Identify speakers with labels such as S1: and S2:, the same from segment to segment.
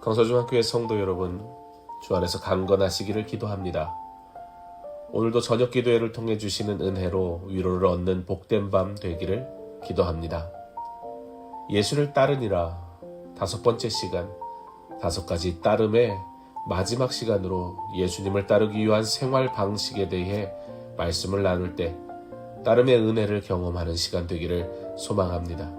S1: 강서중학교의 성도 여러분, 주 안에서 강건하시기를 기도합니다. 오늘도 저녁 기도회를 통해 주시는 은혜로 위로를 얻는 복된 밤 되기를 기도합니다. 예수를 따르니라 5번째 시간, 5가지 따름의 마지막 시간으로 예수님을 따르기 위한 생활 방식에 대해 말씀을 나눌 때 따름의 은혜를 경험하는 시간 되기를 소망합니다.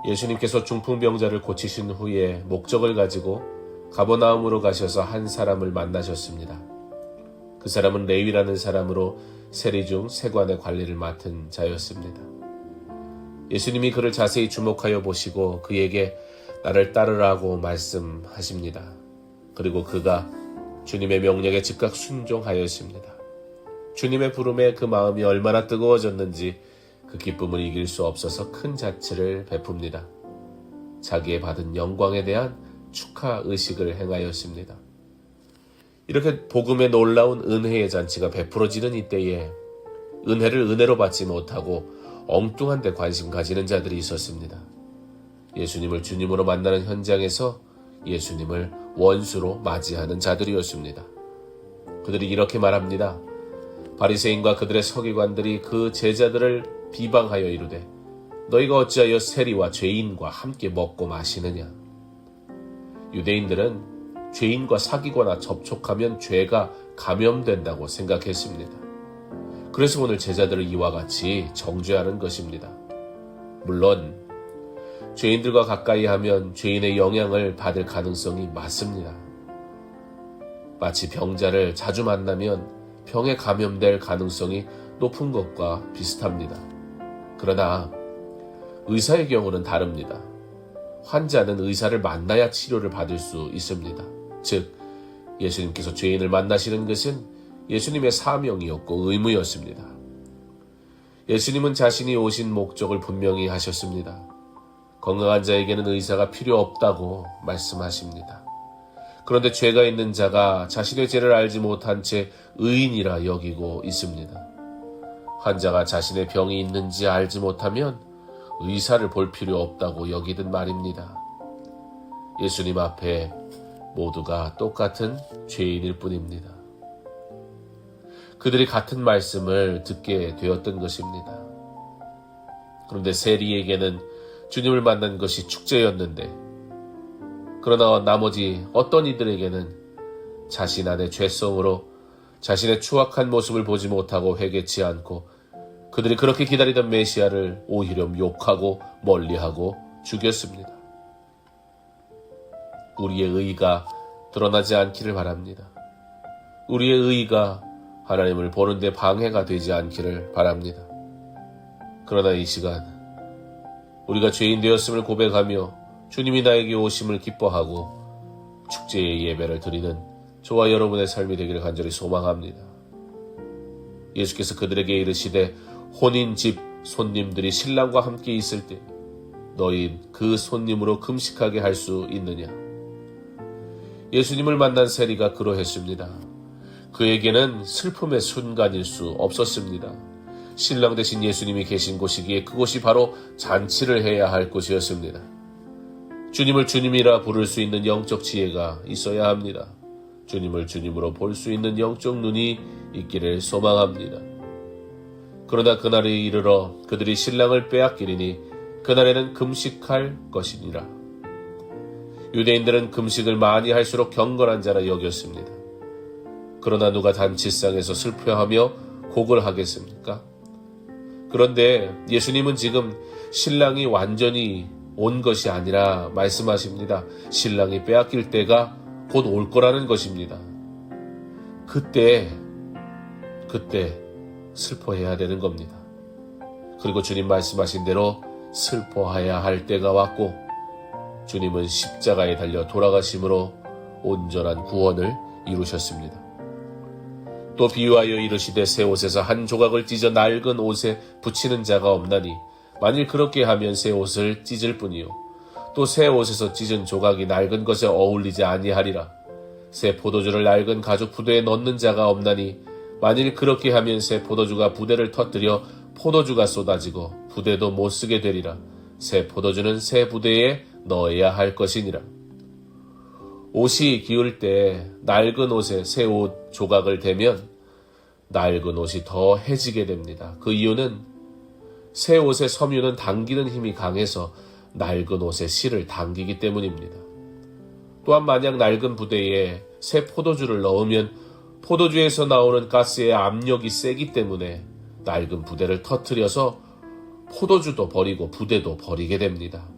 S1: 예수님께서 중풍병자를 고치신 후에 목적을 가지고 가버나움으로 가셔서 한 사람을 만나셨습니다. 그 사람은 레위라는 사람으로 세리 중 세관의 관리를 맡은 자였습니다. 예수님이 그를 자세히 주목하여 보시고 그에게 나를 따르라고 말씀하십니다. 그리고 그가 주님의 명령에 즉각 순종하였습니다. 주님의 부름에 그 마음이 얼마나 뜨거워졌는지 그 기쁨을 이길 수 없어서 큰 자치를 베풉니다. 자기의 받은 영광에 대한 축하 의식을 행하였습니다. 이렇게 복음의 놀라운 은혜의 잔치가 베풀어지는 이때에 은혜를 은혜로 받지 못하고 엉뚱한 데 관심 가지는 자들이 있었습니다. 예수님을 주님으로 만나는 현장에서 예수님을 원수로 맞이하는 자들이었습니다. 그들이 이렇게 말합니다. 바리새인과 그들의 서기관들이 그 제자들을 비방하여 이르되 너희가 어찌하여 세리와 죄인과 함께 먹고 마시느냐. 유대인들은 죄인과 사귀거나 접촉하면 죄가 감염된다고 생각했습니다. 그래서 오늘 제자들을 이와 같이 정죄하는 것입니다. 물론 죄인들과 가까이 하면 죄인의 영향을 받을 가능성이 많습니다. 마치 병자를 자주 만나면 병에 감염될 가능성이 높은 것과 비슷합니다. 그러나 의사의 경우는 다릅니다. 환자는 의사를 만나야 치료를 받을 수 있습니다. 즉, 예수님께서 죄인을 만나시는 것은 예수님의 사명이었고 의무였습니다. 예수님은 자신이 오신 목적을 분명히 하셨습니다. 건강한 자에게는 의사가 필요 없다고 말씀하십니다. 그런데 죄가 있는 자가 자신의 죄를 알지 못한 채 의인이라 여기고 있습니다. 환자가 자신의 병이 있는지 알지 못하면 의사를 볼 필요 없다고 여기든 말입니다. 예수님 앞에 모두가 똑같은 죄인일 뿐입니다. 그들이 같은 말씀을 듣게 되었던 것입니다. 그런데 세리에게는 주님을 만난 것이 축제였는데, 그러나 나머지 어떤 이들에게는 자신 안의 죄성으로 자신의 추악한 모습을 보지 못하고 회개치 않고 그들이 그렇게 기다리던 메시아를 오히려 욕하고 멀리하고 죽였습니다. 우리의 의가 드러나지 않기를 바랍니다. 우리의 의가 하나님을 보는데 방해가 되지 않기를 바랍니다. 그러나 이 시간 우리가 죄인 되었음을 고백하며 주님이 나에게 오심을 기뻐하고 축제의 예배를 드리는 저와 여러분의 삶이 되기를 간절히 소망합니다. 예수께서 그들에게 이르시되 혼인 집 손님들이 신랑과 함께 있을 때 너희 그 손님으로 금식하게 할 수 있느냐. 예수님을 만난 세리가 그러했습니다. 그에게는 슬픔의 순간일 수 없었습니다. 신랑 대신 예수님이 계신 곳이기에 그곳이 바로 잔치를 해야 할 곳이었습니다. 주님을 주님이라 부를 수 있는 영적 지혜가 있어야 합니다. 주님을 주님으로 볼 수 있는 영적 눈이 있기를 소망합니다. 그러나 그날이 이르러 그들이 신랑을 빼앗기리니 그날에는 금식할 것이니라. 유대인들은 금식을 많이 할수록 경건한 자라 여겼습니다. 그러나 누가 잔치상에서 슬퍼하며 곡을 하겠습니까? 그런데 예수님은 지금 신랑이 완전히 온 것이 아니라 말씀하십니다. 신랑이 빼앗길 때가 곧 올 거라는 것입니다. 그때 슬퍼해야 되는 겁니다. 그리고 주님 말씀하신 대로 슬퍼해야 할 때가 왔고 주님은 십자가에 달려 돌아가심으로 온전한 구원을 이루셨습니다. 또 비유하여 이르시되 새 옷에서 한 조각을 찢어 낡은 옷에 붙이는 자가 없나니 만일 그렇게 하면 새 옷을 찢을 뿐이요 또 새 옷에서 찢은 조각이 낡은 것에 어울리지 아니하리라. 새 포도주를 낡은 가죽 부대에 넣는 자가 없나니 만일 그렇게 하면 새 포도주가 부대를 터뜨려 포도주가 쏟아지고 부대도 못 쓰게 되리라. 새 포도주는 새 부대에 넣어야 할 것이니라. 옷이 기울 때 낡은 옷에 새 옷 조각을 대면 낡은 옷이 더 해지게 됩니다. 그 이유는 새 옷의 섬유는 당기는 힘이 강해서 낡은 옷의 실을 당기기 때문입니다. 또한 만약 낡은 부대에 새 포도주를 넣으면 포도주에서 나오는 가스의 압력이 세기 때문에 낡은 부대를 터뜨려서 포도주도 버리고 부대도 버리게 됩니다.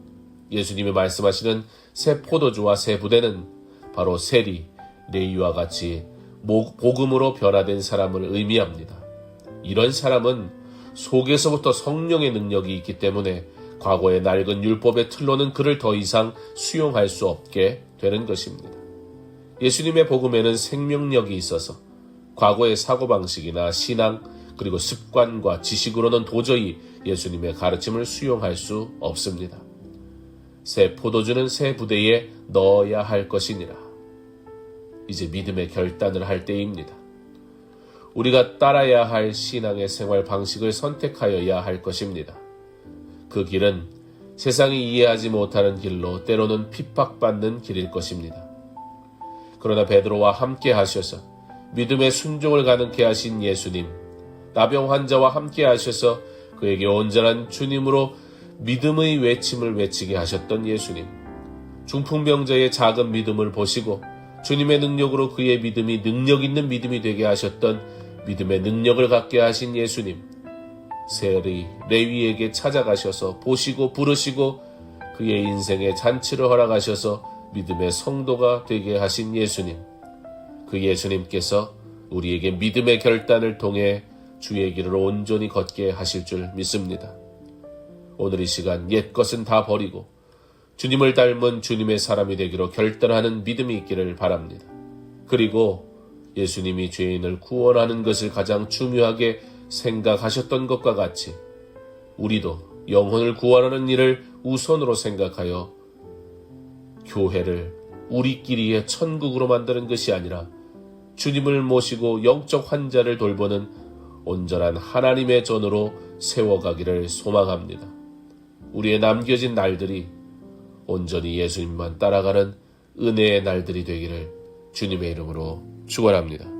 S1: 예수님이 말씀하시는 새 포도주와 새 부대는 바로 세리, 레위와 같이 복음으로 변화된 사람을 의미합니다. 이런 사람은 속에서부터 성령의 능력이 있기 때문에 과거의 낡은 율법의 틀로는 그를 더 이상 수용할 수 없게 되는 것입니다. 예수님의 복음에는 생명력이 있어서 과거의 사고방식이나 신앙 그리고 습관과 지식으로는 도저히 예수님의 가르침을 수용할 수 없습니다. 새 포도주는 새 부대에 넣어야 할 것이니라. 이제 믿음의 결단을 할 때입니다. 우리가 따라야 할 신앙의 생활 방식을 선택하여야 할 것입니다. 그 길은 세상이 이해하지 못하는 길로 때로는 핍박받는 길일 것입니다. 그러나 베드로와 함께 하셔서 믿음의 순종을 가능케 하신 예수님, 나병 환자와 함께 하셔서 그에게 온전한 주님으로 믿음의 외침을 외치게 하셨던 예수님, 중풍병자의 작은 믿음을 보시고 주님의 능력으로 그의 믿음이 능력 있는 믿음이 되게 하셨던 믿음의 능력을 갖게 하신 예수님, 세리, 레위에게 찾아가셔서 보시고 부르시고 그의 인생에 잔치를 허락하셔서 믿음의 성도가 되게 하신 예수님, 그 예수님께서 우리에게 믿음의 결단을 통해 주의 길을 온전히 걷게 하실 줄 믿습니다. 오늘 이 시간 옛 것은 다 버리고 주님을 닮은 주님의 사람이 되기로 결단하는 믿음이 있기를 바랍니다. 그리고 예수님이 죄인을 구원하는 것을 가장 중요하게 생각하셨던 것과 같이 우리도 영혼을 구원하는 일을 우선으로 생각하여 교회를 우리끼리의 천국으로 만드는 것이 아니라 주님을 모시고 영적 환자를 돌보는 온전한 하나님의 전으로 세워가기를 소망합니다. 우리의 남겨진 날들이 온전히 예수님만 따라가는 은혜의 날들이 되기를 주님의 이름으로 축원합니다.